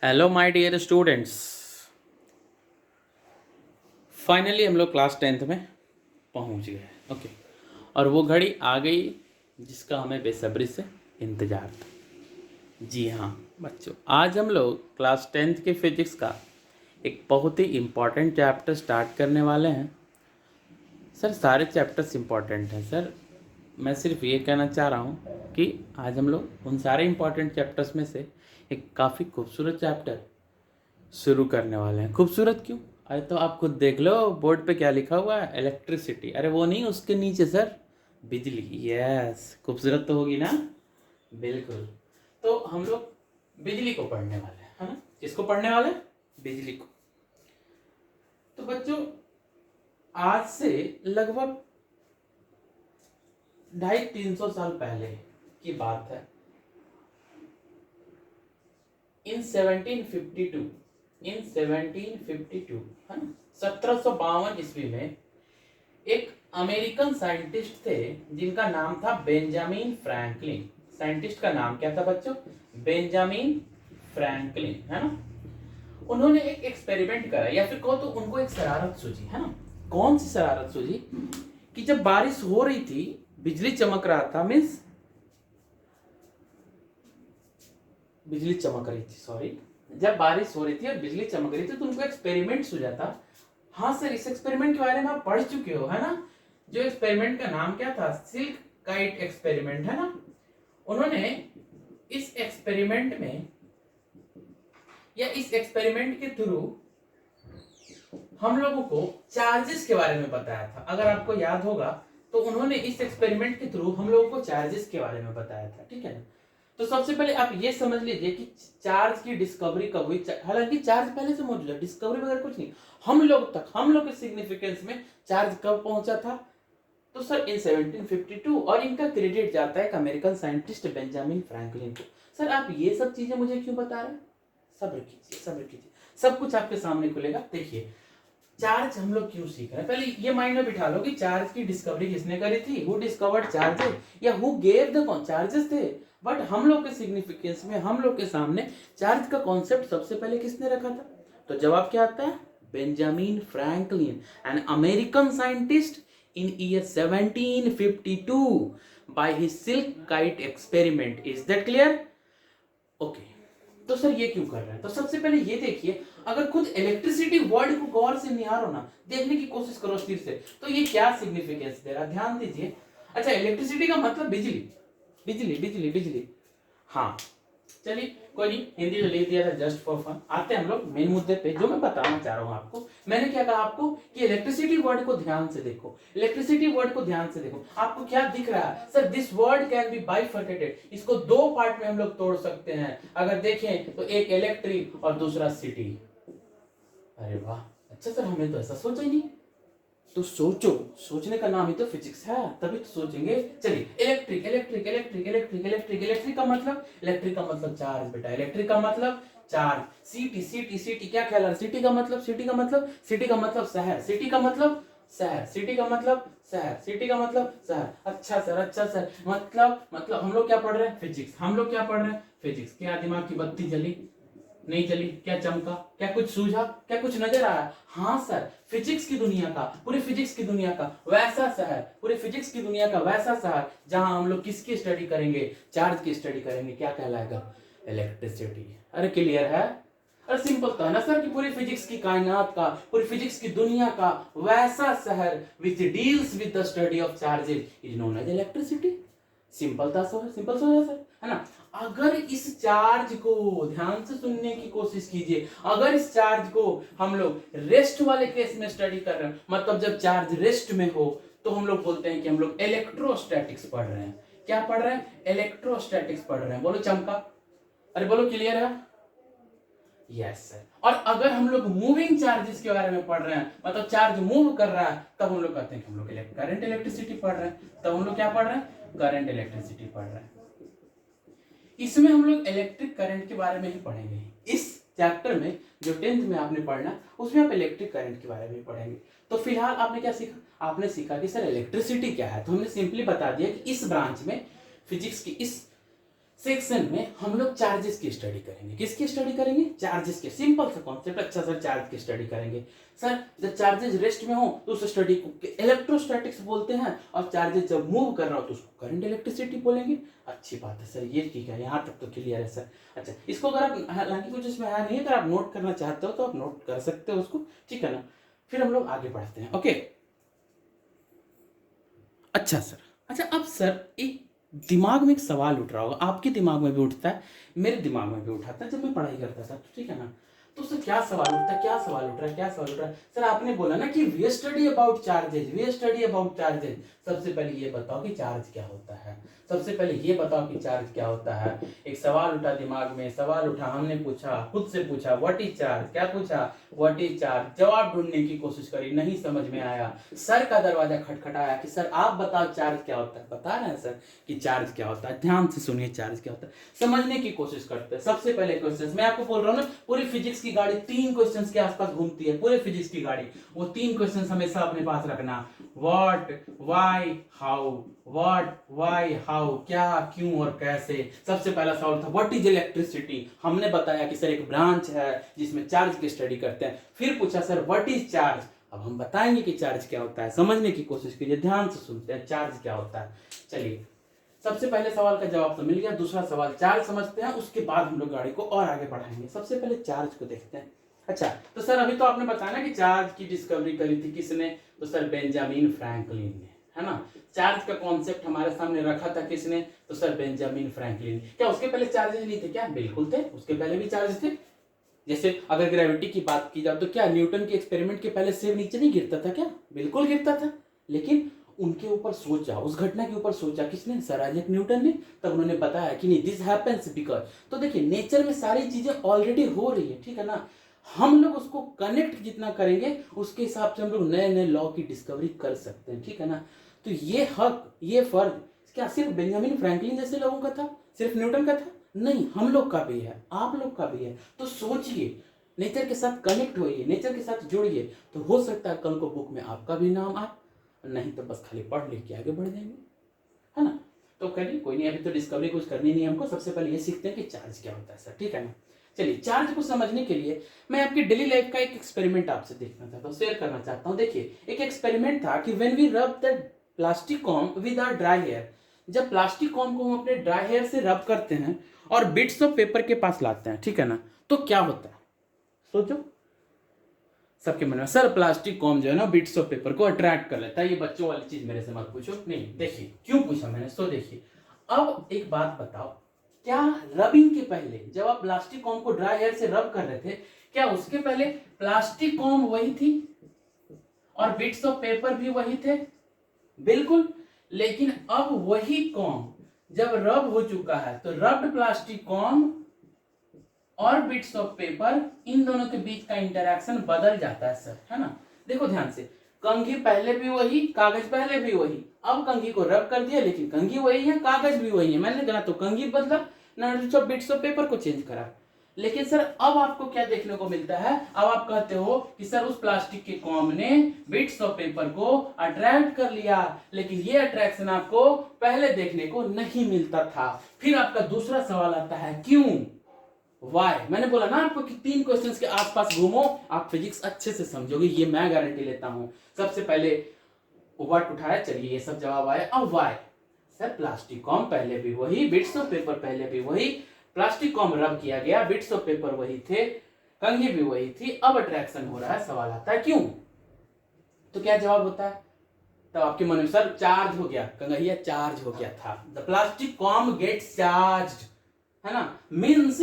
Hello my dear students. Finally हम लोग class 10th में पहुंच गए। ओके, और वो घड़ी आ गई जिसका हमें बेसब्री से इंतज़ार था। जी हाँ बच्चों, आज हम लोग क्लास 10th के फिजिक्स का एक बहुत ही इम्पॉर्टेंट चैप्टर स्टार्ट करने वाले हैं। सर सारे चैप्टर्स इम्पॉर्टेंट हैं सर, मैं सिर्फ ये कहना चाह रहा हूँ कि आज हम लोग उन सारे इम्पॉर्टेंट चैप्टर्स में से एक काफ़ी खूबसूरत चैप्टर शुरू करने वाले हैं। खूबसूरत क्यों? अरे तो आप खुद देख लो बोर्ड पे क्या लिखा हुआ है, इलेक्ट्रिसिटी। अरे वो नहीं, उसके नीचे सर बिजली। यस, खूबसूरत तो होगी ना। बिल्कुल। तो हम लोग बिजली को पढ़ने वाले हैं, है ना। किसको पढ़ने वाले हैं? बिजली को। तो बच्चों, आज से लगभग 250-300 साल पहले की बात है। इन 1752 है ना, 1752 ईस्वी में एक अमेरिकन साइंटिस्ट थे जिनका नाम था बेंजामिन फ्रैंकलिन। साइंटिस्ट का नाम क्या था बच्चों? बेंजामिन फ्रैंकलिन, है ना। उन्होंने एक एक्सपेरिमेंट करा, या फिर कहो तो उनको एक शरारत सूझी, है ना। कौन सी शरारत सूझी? कि जब बारिश हो रही थी, बिजली चमक रहा था, मीन्स बिजली चमक रही थी, सॉरी, जब बारिश हो रही थी और बिजली चमक रही थी तो उनको एक्सपेरिमेंट सूझा था। हाँ सर, इस एक्सपेरिमेंट के बारे में आप पढ़ चुके हो, है ना। जो एक्सपेरिमेंट का नाम क्या था? सिल्क काइट एक्सपेरिमेंट, है ना। उन्होंने इस एक्सपेरिमेंट में, या इस एक्सपेरिमेंट के थ्रू हम लोगों को चार्जेस के बारे में बताया था। अगर आपको याद होगा तो उन्होंने इस एक्सपेरिमेंट के थ्रू हम लोगों को चार्जेस के बारे में बताया था, ठीक है ना। तो सबसे पहले आप ये समझ लीजिए कि चार्ज की डिस्कवरी कब हुई। हालांकि चार्ज पहले से मौजूद है, डिस्कवरी वगैरह कुछ नहीं। हम लोग के सिग्निफिकेंस में चार्ज कब पहुंचा था? तो सर इन 1752, और इनका क्रेडिट जाता है एक अमेरिकन साइंटिस्ट बेंजामिन फ्रैंकलिन को। सर आप ये सब चीजें मुझे क्यों बता रहे हैं? सब्र कीजिए, सब्र कीजिए, सब कुछ आपके सामने खुलेगा। देखिए, चार्ज हम लोग क्यों सीख रहे हैं, पहले ये माइंड में बिठा लो कि चार्ज की डिस्कवरी किसने करी थी? हु डिस्कवर्ड चार्जेस, या हु गेव द चार्जेस थे। बट हम लोग के सिग्निफिकेंस में, हम लोग के सामने चार्ज का कॉन्सेप्ट सबसे पहले किसने रखा था? तो जवाब क्या आता है? Benjamin Franklin, an American scientist in year 1752 by his silk kite experiment. Is that clear? Okay. तो सर ये क्यों कर रहे हैं? तो सबसे पहले ये देखिए, अगर खुद इलेक्ट्रिसिटी वर्ड को गौर से निहारो ना, देखने की कोशिश करो स्थिर से, तो ये क्या सिग्निफिकेंस दे रहा है, ध्यान दीजिए। अच्छा, इलेक्ट्रिसिटी का मतलब बिजली, बिजली बिजली बिजली। हाँ, चलिए कोई नहीं, हिंदी में लिख दिया था जस्ट फॉर फन। आते हैं हम लोग मेन मुद्दे पे, जो मैं बताना चाह रहा हूँ आपको। मैंने क्या कहा आपको कि इलेक्ट्रिसिटी वर्ड को ध्यान से देखो, इलेक्ट्रिसिटी वर्ड को ध्यान से देखो। आपको क्या दिख रहा है? Sir this word can be bifurcated, इसको दो पार्ट में हम लोग तोड़ सकते हैं। अगर देखें तो एक इलेक्ट्रिक और दूसरा सिटी। अरे वाह, अच्छा सर, हमें तो ऐसा सोचा ही नहीं। तो सोचो, सोचने का नाम ही तो फिजिक्स है, तभी तो सोचेंगे। चलिए, electric electric electric electric electric electric का मतलब, इलेक्ट्रिक का मतलब चार्ज बेटा, इलेक्ट्रिक का मतलब चार्ज। सिटी सिटी सिटी क्या ख्याल है? सिटी का मतलब, सिटी का मतलब, सिटी का मतलब शहर, सिटी का मतलब शहर, सिटी का मतलब शहर, सिटी का मतलब शहर। अच्छा सर, अच्छा सर, मतलब हम लोग क्या पढ़ रहे हैं? फिजिक्स। हम लोग क्या पढ़ रहे हैं? फिजिक्स। क्या दिमाग की बत्ती जली? नहीं चली? क्या चमका? क्या कुछ सूझा? क्या कुछ नजर आया? हाँ सर, फिजिक्स की दुनिया का, पूरी फिजिक्स की दुनिया का वैसा शहर, पूरी फिजिक्स की दुनिया का वैसा शहर जहां हम लोग किसकी स्टडी करेंगे? चार्ज की स्टडी करेंगे। क्या कहलाएगा? इलेक्ट्रिसिटी। अरे क्लियर है? अरे सिंपल तो है ना सर, कि पूरी फिजिक्स की कायनात का, पूरी फिजिक्स की दुनिया का वैसा शहर which deals with the study of charges is known as electricity. Simple था सर, सिंपल सा है सर, है ना। अगर इस चार्ज को ध्यान से सुनने की कोशिश कीजिए, अगर इस चार्ज को हम लोग रेस्ट वाले केस में स्टडी कर रहे हैं, मतलब जब चार्ज रेस्ट में हो, तो हम लोग बोलते हैं कि हम लोग इलेक्ट्रोस्टैटिक्स पढ़ रहे हैं। क्या पढ़ रहे हैं? इलेक्ट्रोस्टैटिक्स पढ़ रहे हैं। बोलो चमका। अरे बोलो क्लियर है? Yes sir. और अगर हम लोग मूविंग चार्जेस के बारे में पढ़ रहे हैं, मतलब चार्ज मूव कर रहा है, तब हम लोग कहते हैं कि हम लोग करंट इलेक्ट्रिसिटी पढ़ रहे हैं। तब हम लोग क्या पढ़ रहे हैं? करंट इलेक्ट्रिसिटी पढ़ रहे हैं। इसमें हम लोग इलेक्ट्रिक करंट के बारे में ही पढ़ेंगे। इस चैप्टर में जो 10th में आपने पढ़ना, उसमें आप इलेक्ट्रिक करंट के बारे में पढ़ेंगे। तो फिलहाल आपने क्या सीखा? आपने सीखा कि सर इलेक्ट्रिसिटी क्या है। तो हमने सिंपली बता दिया कि इस ब्रांच में, फिजिक्स की इस सेक्शन में हम लोग चार्जेस की स्टडी करेंगे। किसकी स्टडी करेंगे? चार्जेस के। सिंपल सा कॉन्सेप्ट। अच्छा सर चार्ज की स्टडी करेंगे। सर जब चार्जेस रेस्ट में हो तो उस स्टडी को इलेक्ट्रोस्टैटिक्स बोलते हैं, और चार्जेस जब मूव कर रहा हो तो उसको करंट इलेक्ट्रिसिटी बोलेंगे। अच्छी बात है सर, ये ठीक है, यहाँ तक तो क्लियर है सर। अच्छा इसको अगर आप, हालांकि कुछ इसमें है नहीं, अगर आप नोट करना चाहते हो तो आप नोट कर सकते हो उसको, ठीक है ना। फिर हम लोग आगे बढ़ते हैं। ओके अच्छा सर, अच्छा अब सर एक दिमाग में एक सवाल उठ रहा होगा, आपके दिमाग में भी उठता है, मेरे दिमाग में भी उठा था जब मैं पढ़ाई करता था, तो ठीक है ना। तो सर क्या सवाल उठता है, क्या सवाल उठ रहा है, क्या सवाल उठ रहा है? सर आपने बोला ना कि we study about charges, we study about charges. सबसे पहले ये बताओ कि चार्ज क्या होता है, सबसे पहले ये बताओ कि चार्ज क्या होता है। एक सवाल उठा दिमाग में, सवाल उठा, हमने पूछा, खुद से पूछा व्हाट इज चार्ज। क्या पूछा? What is charge. जवाब ढूंढने की कोशिश करी, नहीं समझ में आया। सर का दरवाजा खटखटाया कि सर आप बताओ चार्ज क्या होता है। बता रहे हैं सर कि चार्ज क्या होता है। ध्यान से सुनिए, चार्ज क्या होता है, समझने की कोशिश करते हैं। सबसे पहले क्वेश्चन, मैं आपको बोल रहा हूँ ना, पूरी फिजिक्स की गाड़ी 3 क्वेश्चंस के आसपास घूमती है, पूरे फिजिक्स की गाड़ी। वो 3 क्वेश्चंस हमेशा अपने पास रखना। What, why, how. What, why, how, क्या, क्यों और कैसे। सबसे पहला सवाल था व्हाट इज इलेक्ट्रिसिटी। हमने बताया कि सर एक ब्रांच है जिसमें चार्ज की स्टडी करते हैं। फिर पूछा सर व्हाट इज चार्ज। अब हम बताएंगे कि चार्ज क्या होता है, समझने की कोशिश कीजिए, ध्यान से सुनते हैं चार्ज क्या होता है। चलिए सबसे पहले सवाल का जवाब तो मिल गया, दूसरा सवाल चार्ज समझते हैं, उसके बाद हम लोग गाड़ी को और आगे बढ़ाएंगे। सबसे पहले चार्ज को देखते हैं। अच्छा तो सर अभी तो आपने बताया ना कि चार्ज की डिस्कवरी करी थी किसने, तो सर बेंजामिन फ्रैंकलिन ने, है ना। चार्ज का कॉन्सेप्ट हमारे सामने रखा था किसने, तो सर बेंजामिन फ्रैंकलिन। क्या उसके पहले चार्जेस नहीं थे? क्या बिल्कुल थे, उसके पहले भी चार्ज थे। जैसे अगर ग्रेविटी की बात की जाए तो क्या न्यूटन के एक्सपेरिमेंट के पहले सेब नीचे नहीं गिरता था? क्या बिल्कुल गिरता था। लेकिन उनके ऊपर सोचा, उस घटना के ऊपर सोचा किसने? सर आइजैक न्यूटन ने। तब उन्होंने बताया कि नहीं दिस हैपेंस बिकॉज। तो देखिए नेचर में सारी चीजें ऑलरेडी हो रही है, ठीक है ना। हम लोग उसको कनेक्ट जितना करेंगे उसके हिसाब से हम लोग नए नए लॉ की डिस्कवरी कर सकते हैं, ठीक है ना। तो ये हक, ये फर्ज क्या सिर्फ बेंजामिन फ्रैंकलिन जैसे लोगों का था, सिर्फ न्यूटन का था? नहीं, हम लोग का भी है, आप लोग का भी है। तो सोचिए, नेचर के साथ कनेक्ट होइए, नेचर के साथ जुड़िए, तो हो सकता है कल को बुक में आपका भी नाम आए, नहीं तो बस खाली पढ़ लिख के आगे बढ़ जाएंगे, है ना। तो करिए, कोई नहीं, अभी तो डिस्कवरी कुछ करनी नहीं है हमको, सबसे पहले ये सीखते हैं कि चार्ज क्या होता है सर, ठीक है ना। चलिए चार्ज को समझने के लिए मैं आपकी डेली लाइफ का एक एक्सपेरिमेंट आपसे देखना चाहता हूँ, शेयर करना चाहता हूँ। देखिए एक एक्सपेरिमेंट था कि when we rub the plastic comb with our dry hair. जब प्लास्टिक कॉम को हम अपने ड्राई हेयर से रब करते हैं और बिट्स ऑफ पेपर के पास लाते हैं, ठीक है ना, तो क्या होता है? सोचो। सबके मन में सर प्लास्टिक कॉम जो है ना बिट्स ऑफ पेपर को अट्रैक्ट कर लेता है, ये बच्चों वाली चीज मेरे से मत पूछो। नहीं देखिए क्यों पूछा मैंने, सो देखिए अब एक बात बताओ, क्या रबिंग के पहले जब आप प्लास्टिक कॉम को ड्राई हेयर से रब कर रहे थे, क्या उसके पहले प्लास्टिक कॉम वही थी और बिट्स ऑफ पेपर भी वही थे? बिल्कुल। लेकिन अब वही कॉम जब रब हो चुका है तो रब्ड प्लास्टिक कॉम और बिट्स ऑफ पेपर, इन दोनों के बीच का इंटरेक्शन बदल जाता है सर, है ना। देखो ध्यान से, कंघी पहले भी वही, कागज पहले भी वही। अब कंघी को रब कर दिया लेकिन कंघी वही है, कागज भी वही है। मैंने कहा तो कंघी बदला ना, बिट्स ऑफ पेपर को चेंज करा। लेकिन सर अब आपको क्या देखने को मिलता है? अब आप कहते हो कि सर उस प्लास्टिक के कॉम ने बिट्स ऑफ पेपर को अट्रैक्ट कर लिया, लेकिन ये अट्रैक्शन आपको पहले देखने को नहीं मिलता था। फिर आपका दूसरा सवाल आता है क्यों, वाई। मैंने बोला ना आपको कि 3 क्वेश्चंस के आसपास घूमो, आप फिजिक्स अच्छे से समझोगे, ये मैं गारंटी लेता हूं। सबसे पहले व्हाट उठाया, चलिए ये सब जवाब आया। अब वाई, सर प्लास्टिक कॉम पहले भी वही, बिट्स ऑफ पेपर पहले भी वही, प्लास्टिक कॉम रब किया गया, बिट्स ऑफ पेपर वही थे, कंघी भी वही थी, अब अट्रैक्शन हो रहा है। सवाल आता है क्यों, तो क्या जवाब होता है? तब आपके मन में सर चार्ज हो गया, कंघिया चार्ज हो गया था, the plastic comb gets charged, है ना। मीन्स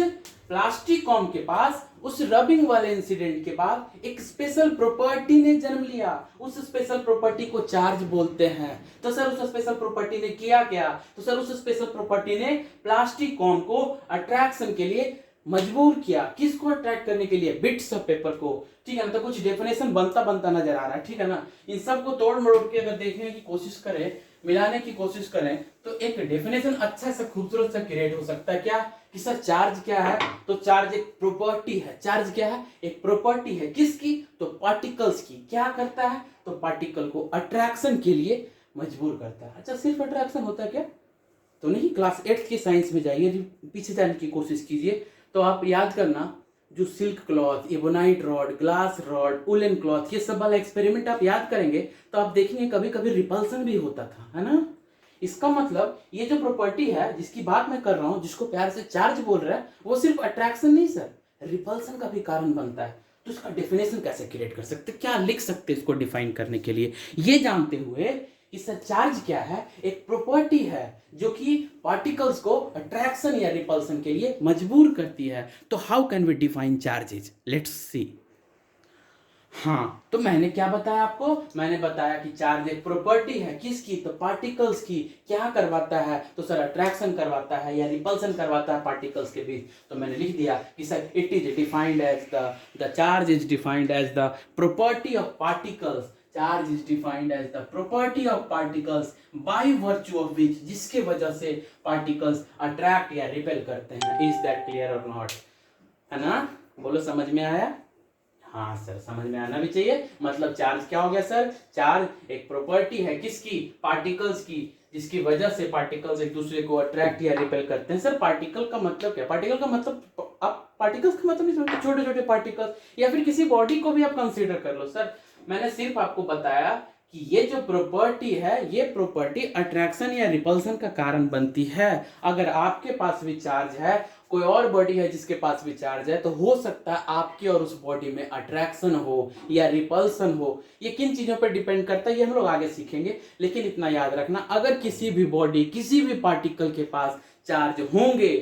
प्लास्टिक कॉम के पास उस रबिंग वाले इंसिडेंट के बाद एक स्पेशल प्रॉपर्टी ने जन्म लिया, उस स्पेशल प्रॉपर्टी को चार्ज बोलते हैं। तो सर उस स्पेशल प्रॉपर्टी ने किया क्या, तो सर उस स्पेशल प्रॉपर्टी ने प्लास्टिक कॉम को अट्रैक्शन के लिए मजबूर किया। किसको अट्रैक्ट करने के लिए? बिट्स ऑफ पेपर को, ठीक है ना। तो कुछ डेफिनेशन बनता बनता नजर आ रहा है, ठीक है ना। इन सबको तोड़ मरोड़ के अगर देखने की कोशिश करें, मिलाने की कोशिश करें, तो एक डेफिनेशन अच्छा सा खूबसूरत सा क्रिएट हो सकता है। क्या कि सर चार्ज क्या है, तो चार्ज एक प्रॉपर्टी है। चार्ज क्या है? एक प्रॉपर्टी है, किसकी? तो पार्टिकल्स की। क्या करता है? तो पार्टिकल को अट्रैक्शन के लिए मजबूर करता है। अच्छा सिर्फ अट्रैक्शन होता है क्या? तो नहीं, क्लास 8 की साइंस में जाइए, पीछे जाने की कोशिश कीजिए, तो आप याद करना जो silk cloth, ebonite rod, glass rod, woollen cloth, ये सब वाला एक्सपेरिमेंट आप याद करेंगे तो आप देखेंगे कभी कभी रिपल्सन भी होता था, है ना। इसका मतलब ये जो प्रॉपर्टी है जिसकी बात मैं कर रहा हूं, जिसको प्यार से चार्ज बोल रहा है, वो सिर्फ अट्रैक्शन नहीं सर, रिपल्सन का भी कारण बनता है। तो इसका डेफिनेशन कैसे क्रिएट कर सकते, क्या लिख सकते इसको डिफाइन करने के लिए, ये जानते हुए कि सर चार्ज क्या है, एक प्रॉपर्टी है जो कि पार्टिकल्स को अट्रैक्शन या रिपल्सन के लिए मजबूर करती है। तो how can we define charges, let's see. हाँ, तो मैंने क्या बताया आपको, मैंने बताया कि चार्ज एक प्रॉपर्टी है, किसकी, तो पार्टिकल्स की। क्या करवाता है, तो सर अट्रैक्शन करवाता है या रिपल्सन करवाता है पार्टिकल्स के बीच। तो मैंने लिख दिया कि sir it is defined as the charge is defined as the property of particles, charge is defined as the property of particles by virtue of which, जिसके वजह से पार्टिकल्स अट्रैक्ट या रिपेल करते हैं। इज दैट क्लियर और not, है ना, बोलो समझ में आया। हाँ सर, समझ में आना भी चाहिए। मतलब चार्ज क्या हो गया सर, चार्ज एक प्रॉपर्टी है, किसकी, पार्टिकल्स की, जिसकी वजह से पार्टिकल्स एक दूसरे को अट्रैक्ट या रिपेल करते हैं। सर पार्टिकल का मतलब क्या, पार्टिकल का मतलब आप पार्टिकल्स का मतलब नहीं समझते, छोटे छोटे पार्टिकल्स या फिर किसी बॉडी को भी आप कंसीडर कर लो। सर मैंने सिर्फ आपको बताया कि ये जो प्रॉपर्टी है, ये प्रॉपर्टी अट्रैक्शन या रिपल्सन का कारण बनती है। अगर आपके पास भी चार्ज है, कोई और बॉडी है जिसके पास भी चार्ज है, तो हो सकता है आपकी और उस बॉडी में अट्रैक्शन हो या रिपल्सन हो। ये किन चीजों पर डिपेंड करता है ये हम लोग आगे सीखेंगे, लेकिन इतना याद रखना, अगर किसी भी बॉडी, किसी भी पार्टिकल के पास चार्ज होंगे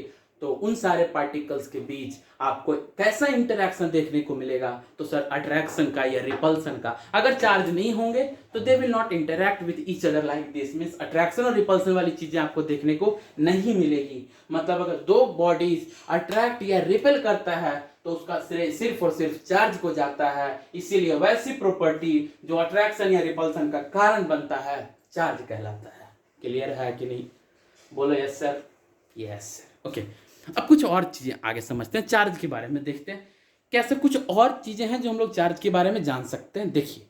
तो उन सारे पार्टिकल्स के बीच आपको कैसा इंटरैक्शन देखने को मिलेगा, तो सर अट्रैक्शन का या रिपल्सन का। अगर चार्ज नहीं होंगे तो they will not interact with each other like this, means attraction और रिपल्सन वाली चीजें आपको देखने को नहीं मिलेगी। मतलब अगर दो बॉडीज अट्रैक्ट या रिपेल करता है तो उसका श्रेय सिर्फ और सिर्फ चार्ज को जाता है। इसीलिए वैसी प्रॉपर्टी जो अट्रैक्शन या रिपल्सन का कारण बनता है चार्ज कहलाता है। क्लियर है कि नहीं, बोलो yes sir, yes sir. Okay, अब कुछ और चीजें आगे समझते हैं, चार्ज के बारे में देखते हैं कैसे कुछ और चीजें हैं जो हम लोग चार्ज के बारे में जान सकते हैं। देखिए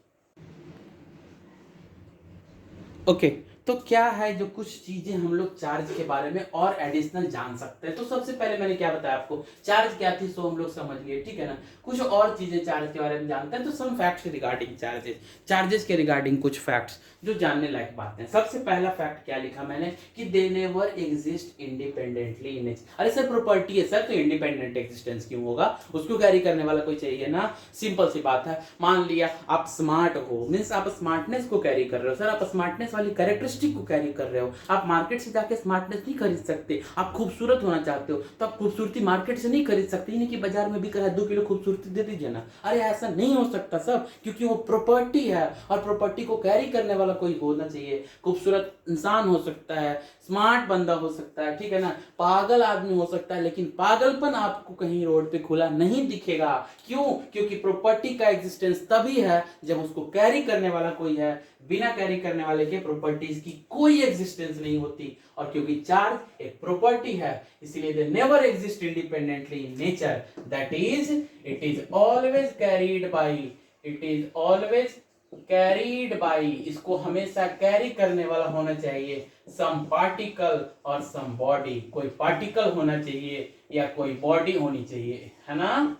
ओके, तो क्या है जो कुछ चीजें हम लोग चार्ज के बारे में और एडिशनल जान सकते हैं। तो सबसे पहले मैंने क्या बताया आपको, चार्ज क्या थी सो हम लोग समझ लिए, ठीक है ना। कुछ और चीजें चार्ज के बारे में जानते हैं, तो some facts regarding charges, charges के रिगार्डिंग कुछ फैक्ट्स जो जानने लायक बातें हैं। सबसे पहला फैक्ट क्या लिखा मैंने कि they never exist independently in its. अरे सर प्रॉपर्टी है सर, तो इंडिपेंडेंट एग्जिस्टेंस क्यों होगा, उसको कैरी करने वाला कोई चाहिए ना। सिंपल सी बात है, मान लिया आप स्मार्ट हो, मीन्स आप स्मार्टनेस को कैरी कर रहे हो। सर आप स्मार्टनेस वाली कैरेक्टरिस्टिक को कैरी कर रहे हो। आप मार्केट से जाके स्मार्टनेस नहीं खरीद सकते। आप खूबसूरत होना चाहते हो तो आप खूबसूरती मार्केट से नहीं खरीद सकते, नहीं कि बाजार में बिक रहा है 2 किलो खूबसूरती दे दीजिए ना। अरे ऐसा नहीं हो सकता सब, क्योंकि वो प्रॉपर्टी है और प्रॉपर्टी को कैरी करने वाला कोई होना चाहिए। खूबसूरत इंसान हो सकता है, स्मार्ट बंदा हो सकता है, ठीक है ना, पागल आदमी हो सकता है, लेकिन पागलपन आपको कहीं रोड पे खुला नहीं दिखेगा। क्यों, क्योंकि प्रॉपर्टी का एग्जिस्टेंस तभी है जब उसको कैरी करने वाला कोई है। बिना कैरी करने वाले के प्रॉपर्टीज की कोई एग्जिस्टेंस नहीं होती। और क्योंकि चार्ज एक प्रॉपर्टी है इसलिए they never exist independently in nature, that is it is always carried bye, it is always carried bye, इसको हमेशा कैरी करने वाला होना चाहिए सम पार्टिकल और सम बॉडी, कोई पार्टिकल होना चाहिए या कोई बॉडी होनी चाहिए, है ना।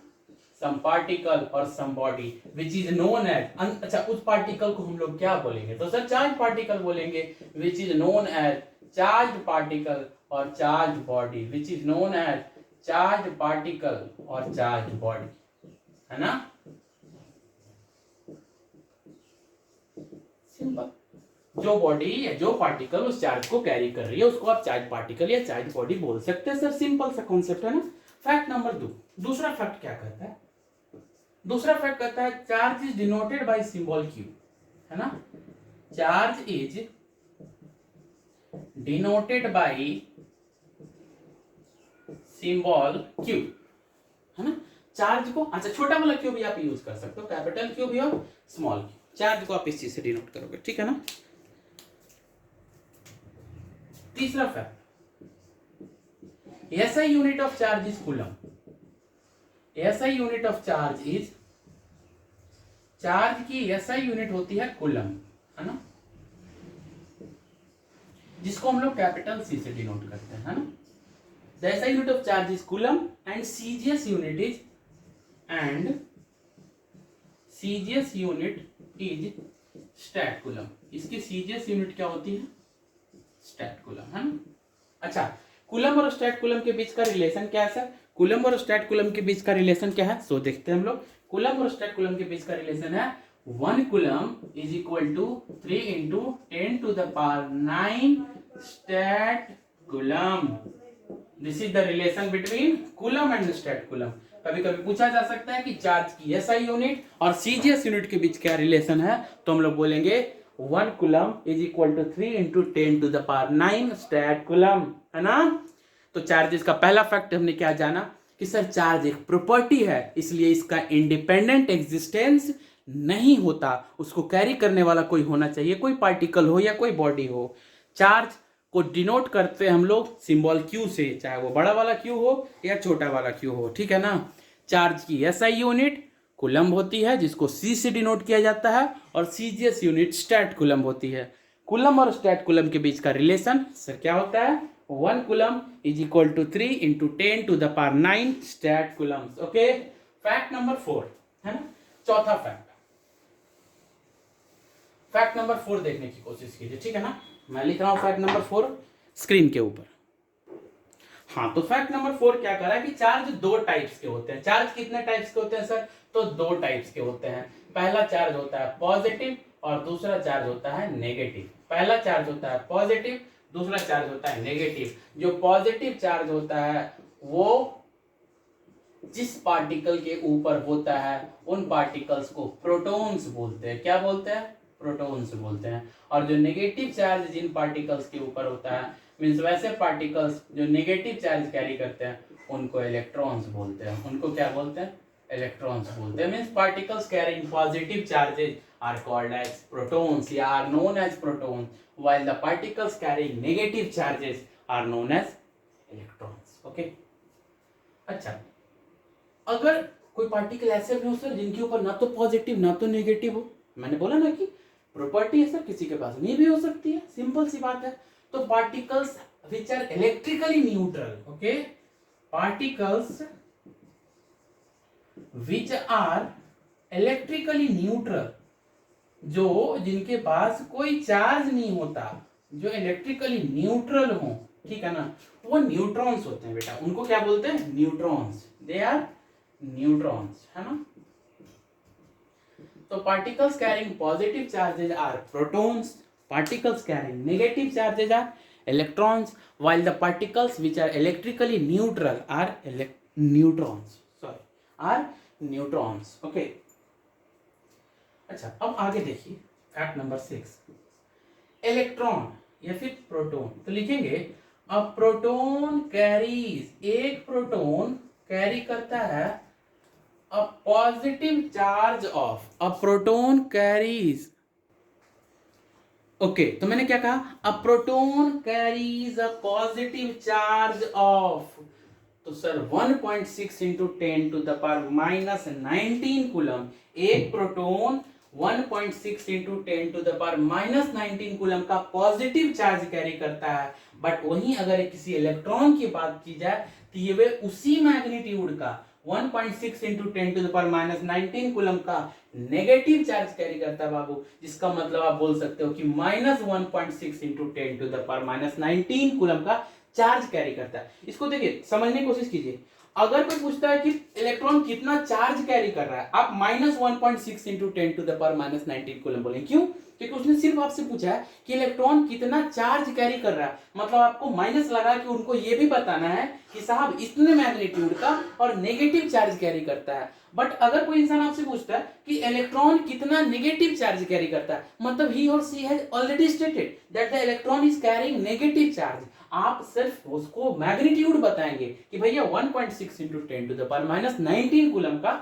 सम पार्टिकल और some body which is known as, अच्छा उस पार्टिकल को हम लोग क्या बोलेंगे, तो सर चार्ज पार्टिकल बोलेंगे, which is known as charge particle और charge body, which is known as charge particle और चार्ज बॉडी, है ना। सिंपल, जो बॉडी या जो पार्टिकल उस चार्ज को कैरी कर रही है उसको आप चार्ज पार्टिकल या चार्ज बॉडी बोल सकते हैं। सर सिंपल सा कॉन्सेप्ट है ना। फैक्ट नंबर 2, दूसरा फैक्ट क्या कहता है, दूसरा फैक्ट कहता है charge is denoted by symbol Q, है ना। Charge is denoted by symbol Q, है ना। चार्ज को, अच्छा छोटा वाला क्यू भी आप यूज कर सकते हो, कैपिटल क्यू भी और स्मॉल क्यू, चार्ज को आप इस चीज से डिनोट करोगे, ठीक है ना। तीसरा fact, SI unit of charge is coulomb, SI unit of charge is, charge की SI यूनिट होती है कूलम, है ना। जिसको हम लोग कैपिटल सी से डिनोट करते हैं, है ना। The SI unit of charge is coulomb and CGS unit is stat coulomb. इसकी CGS यूनिट क्या होती है? स्टैट कूलम, है ना। अच्छा, कूलम और स्टैट कूलम के बीच का रिलेशन क्या है सर? कूलम और स्टैट कूलम के बीच का रिलेशन क्या है? सो देखते हैं हम लोग। कूलम और स्टैट कूलम के बीच का रिलेशन है 1 coulomb is equal to 3 into 10 to the power 9 stat coulomb. This is the relation between coulomb and stat coulomb. कभी कभी पूछा जा सकता है कि चार्ज की SI यूनिट और CGS यूनिट के बीच क्या रिलेशन है, तो हम लोग बोलेंगे 1 coulomb is equal to 3 into 10 to the power 9 stat coulomb, है ना। तो चार्जेस का पहला फैक्ट हमने क्या जाना कि सर चार्ज एक प्रॉपर्टी है, इसलिए इसका इंडिपेंडेंट एग्जिस्टेंस नहीं होता, उसको कैरी करने वाला कोई होना चाहिए, कोई पार्टिकल हो या कोई बॉडी हो। चार्ज को डिनोट करते हैं हम लोग सिंबल Q से, चाहे वो बड़ा वाला Q हो या छोटा वाला Q हो, ठीक है ना। चार्ज की SI यूनिट कूलम होती है, जिसको C से डिनोट किया जाता है, और CGS यूनिट स्टैट कूलम होती है। कूलम और स्टैट कूलम के बीच का रिलेशन सर क्या होता है? 1 coulomb is equal to 3 into 10 to the power 9 stat coulombs. Okay, fact number 4, है ना। चौथा फैक्ट, फैक्ट नंबर 4 देखने की कोशिश कीजिए, ठीक है ना। मैं लिख रहा हूं फैक्ट नंबर 4 स्क्रीन के ऊपर। हाँ, तो फैक्ट नंबर 4 क्या कर रहा है कि चार्ज दो टाइप्स के होते हैं। चार्ज कितने टाइप्स के होते हैं सर? तो दो टाइप्स के होते हैं। पहला चार्ज होता है पॉजिटिव और दूसरा चार्ज होता है नेगेटिव। पहला चार्ज होता है पॉजिटिव, दूसरा चार्ज होता है नेगेटिव। जो पॉजिटिव चार्ज होता है वो जिस पार्टिकल के ऊपर होता है उन पार्टिकल्स को प्रोटॉन्स बोलते हैं। क्या बोलते हैं? प्रोटॉन्स बोलते हैं। और जो नेगेटिव चार्ज जिन पार्टिकल्स के ऊपर होता है, मीन्स वैसे पार्टिकल्स जो नेगेटिव चार्ज कैरी करते हैं, उनको इलेक्ट्रॉन्स बोलते हैं। उनको क्या बोलते हैं? इलेक्ट्रॉन्स बोलते हैं। Means particles carrying positive charges are called as protons या are known as protons, while the particles carrying negative charges are known as electrons. Okay? अच्छा, अगर कोई पार्टिकल ऐसे भी हो सर जिनके ऊपर ना तो पॉजिटिव ना तो नेगेटिव हो, मैंने बोला ना कि प्रॉपर्टी है सर, किसी के पास नहीं भी हो सकती है, सिंपल सी बात है। तो particles which are electrically neutral, okay, particles which are electrically neutral, जो जिनके पास कोई चार्ज नहीं होता, जो इलेक्ट्रिकली न्यूट्रल हो, ठीक है ना, वो न्यूट्रॉन्स होते हैं बेटा। उनको क्या बोलते हैं? न्यूट्रॉन्स। दे आर न्यूट्रॉन्स, है ना। तो particles carrying positive charges are protons, particles carrying negative charges are electrons, while the particles which are electrically neutral are neutrons, are neutrons. Okay. अच्छा, अब आगे देखिए फैक्ट नंबर 6, इलेक्ट्रॉन या फिर proton. तो लिखेंगे अ प्रोटॉन कैरीज, एक proton carry करता है a positive charge of, a proton carries, okay, तो मैंने क्या कहा? A proton carries a positive charge of, तो sir 1.6 into 10 to the power minus 19 coulomb. एक proton 1.6 into 10 to the power minus 19 coulomb का positive charge carry करता है। But वहीं अगर किसी इलेक्ट्रॉन की बात की जाए तो ये वे उसी मैग्नीट्यूड का 1.6 into 10 to the power minus 19 coulomb का नेगेटिव चार्ज कैरी करता है बाबू, जिसका मतलब आप बोल सकते हो कि minus 1.6 into 10 to the power minus 19 coulomb का चार्ज कैरी करता है। इसको देखिए, समझने की कोशिश कीजिए। अगर कोई पूछता है कि इलेक्ट्रॉन कितना चार्ज कैरी कर रहा है, आप minus 1.6 into 10 to the power minus 19 coulomb बोलें। क्यों? क्योंकि उसने सिर्फ आपसे पूछा है कि इलेक्ट्रॉन कितना चार्ज कैरी कर रहा है, मतलब आपको माइनस लगा कि उनको ये भी बताना है कि साहब इतने मैग्नीट्यूड का और नेगेटिव चार्ज कैरी करता है। बट अगर कोई इंसान आपसे पूछता है कि इलेक्ट्रॉन कितना नेगेटिव चार्ज कैरी करता है, मतलब ही और she has already stated that the electron is carrying negative charge. आप सिर्फ उसको मैग्नीट्यूड बताएंगे कि भैया 1.6 into 10 to the power minus 19 coulomb का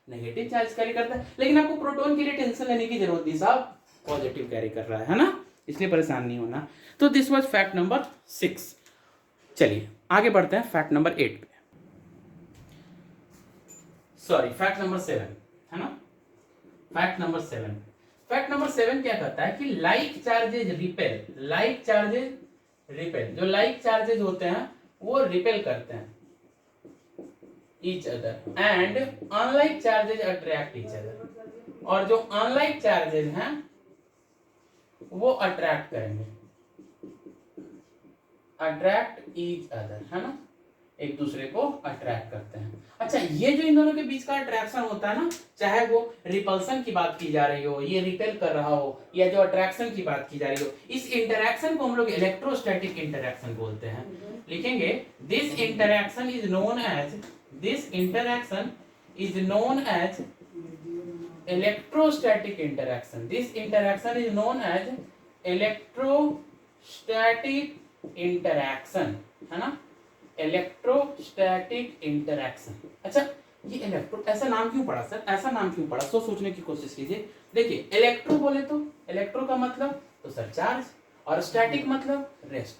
नेगेटिव चार्ज कैरी करता है। लेकिन आपको प्रोटॉन के लिए टेंशन लेने की जरूरत नहीं, साहब पॉजिटिव कैरी कर रहा है ना, इसलिए परेशान नहीं होना। तो दिस वाज फैक्ट नंबर 6। चलिए आगे बढ़ते हैं फैक्ट नंबर 8 पे, सॉरी फैक्ट नंबर 7, है ना। फैक्ट नंबर 7, फैक्ट नंबर 7 क्या कहता है कि like charges repel, like charges repel, जो लाइक चार्जेज होते हैं वो रिपेल करते हैं each other, and unlike charges attract each other, और जो अनलाइक चार्जेज हैं वो अट्रैक्ट करेंगे, अट्रैक्ट ईच अदर, है ना, एक दूसरे को अट्रैक्ट करते हैं। अच्छा, ये जो इन दोनों के बीच का अट्रैक्शन होता है ना, चाहे वो रिपल्सन की बात की जा रही हो, ये रिपेल कर रहा हो, या जो अट्रैक्शन की बात की जा रही हो, इस इंटरैक्शन को हम लोग इलेक्ट्रोस्टैटिक इंटरैक्शन बोलते हैं। लिखेंगे this interaction is known as, this interaction is known as electrostatic interaction, this interaction is known as electrostatic interaction, है ना, इलेक्ट्रोस्टैटिक इंटरैक्शन। अच्छा, ये इलेक्ट्रो ऐसा नाम क्यों पड़ा सर, ऐसा नाम क्यों पड़ा, सोचने की कोशिश कीजिए। देखिए, इलेक्ट्रो बोले तो इलेक्ट्रो का मतलब तो सर चार्ज, और स्टैटिक मतलब रेस्ट,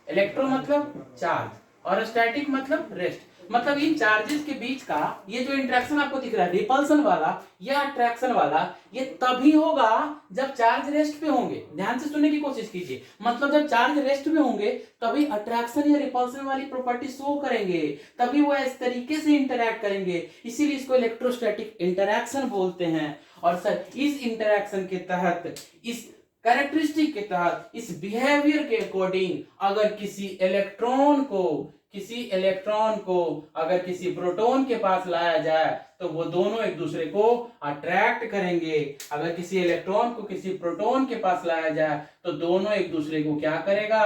इलेक्ट्रो मतलब चार्ज और स्टैटिक मतलब रेस्ट, मतलब इन चार्जेस के बीच का ये जो इंटरेक्शन आपको दिख रहा है, रिपल्सन वाला या अट्रैक्शन वाला, ये तभी होगा जब चार्ज रेस्ट पे होंगे। ध्यान से सुनने की कोशिश कीजिए, मतलब जब चार्ज रेस्ट पे होंगे तभी अट्रैक्शन या रिपल्सन वाली प्रॉपर्टी शो करेंगे, तभी वो इस तरीके से इंटरैक्ट करेंगे, इसीलिए इसको इलेक्ट्रोस्टैटिक इंटरैक्शन बोलते हैं। और सर इस इंटरैक्शन के तहत, इस कैरेक्टरिस्टिक के तहत, इस बिहेवियर के अकॉर्डिंग अगर किसी इलेक्ट्रॉन को अगर किसी प्रोटॉन के पास लाया जाए तो वो दोनों एक दूसरे को अट्रैक्ट करेंगे। अगर किसी इलेक्ट्रॉन को किसी प्रोटॉन के पास लाया जाए तो दोनों एक दूसरे को क्या करेगा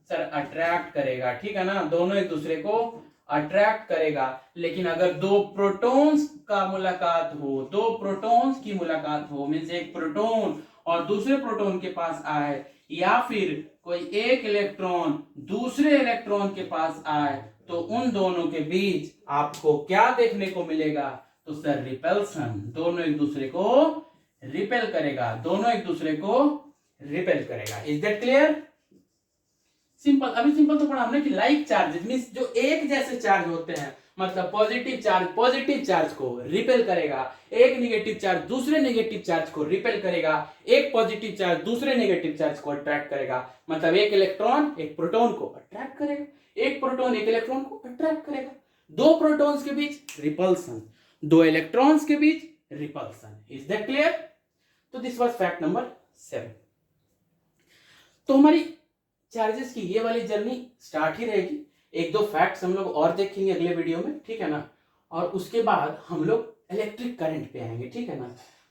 सर, अट्रैक्ट करेगा, ठीक है ना, दोनों एक दूसरे को अट्रैक्ट करेगा। लेकिन अगर दो प्रोटॉन्स का मुलाकात हो, दो प्रोटॉन्स की मुलाकात हो, मींस एक प्रोटॉन और दूसरे प्रोटॉन के पास आए, या फिर कोई एक इलेक्ट्रॉन दूसरे इलेक्ट्रॉन के पास आए, तो उन दोनों के बीच आपको क्या देखने को मिलेगा, तो सर रिपल्सन, दोनों एक दूसरे को रिपेल करेगा, दोनों एक दूसरे को रिपेल करेगा। Is that clear? सिंपल, अभी सिंपल तो पढ़ा हमने कि लाइक चार्जेस मींस जो एक जैसे चार्ज होते हैं, मतलब पॉजिटिव चार्ज को रिपेल करेगा, एक नेगेटिव चार्ज दूसरे नेगेटिव चार्ज को रिपेल करेगा, एक पॉजिटिव चार्ज दूसरे नेगेटिव चार्ज को अट्रैक्ट करेगा, मतलब एक इलेक्ट्रॉन एक प्रोटॉन को अट्रैक्ट करेगा, एक प्रोटॉन एक इलेक्ट्रॉन को अट्रैक्ट करेगा, दो प्रोटॉन्स के बीच रिपल्सन, दो इलेक्ट्रॉन्स के बीच रिपल्सन। Is that clear? तो दिस वाज फैक्ट नंबर 7। तो हमारी चार्जेस की ये वाली जर्नी स्टार्ट ही रहेगी, एक दो फैक्ट्स हम लोग और देखेंगे अगले वीडियो में, ठीक है ना, और उसके बाद हम लोग इलेक्ट्रिक करंट पे आएंगे, ठीक है ना।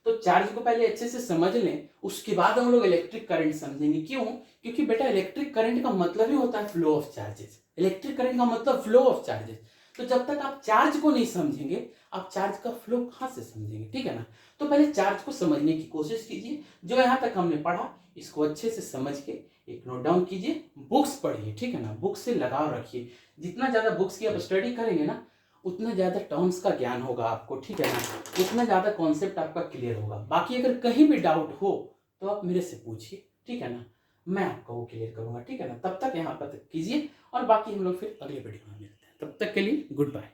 तो चार्ज को पहले अच्छे से समझ लें, उसके बाद हम लोग इलेक्ट्रिक करंट समझेंगे। क्यों? क्योंकि बेटा इलेक्ट्रिक करंट का मतलब ही होता है flow of charges, electric current का मतलब फ्लो ऑफ चार्जेस। तो जब तक आप चार्ज को नहीं समझेंगे आप चार्ज का फ्लो कहां से समझेंगे, ठीक है ना। तो पहले चार्ज को समझने की कोशिश कीजिए, जो यहां तक हमने पढ़ा इसको अच्छे से समझ के एक नोट डाउन कीजिए, बुक्स पढ़िए, ठीक है ना, बुक्स से लगाव रखिए। जितना ज्यादा बुक्स की आप स्टडी करेंगे ना उतना ज्यादा टर्म्स का ज्ञान होगा आपको, ठीक है ना, उतना ज्यादा कॉन्सेप्ट आपका क्लियर होगा। बाकी अगर कहीं भी डाउट हो तो आप मेरे से पूछिए, ठीक है ना, मैं आपको वो क्लियर करूंगा, ठीक है ना। तब तक यहाँ पर कीजिए और बाकी हम लोग फिर अगले वीडियो में मिलते हैं, तब तक के लिए गुड बाय।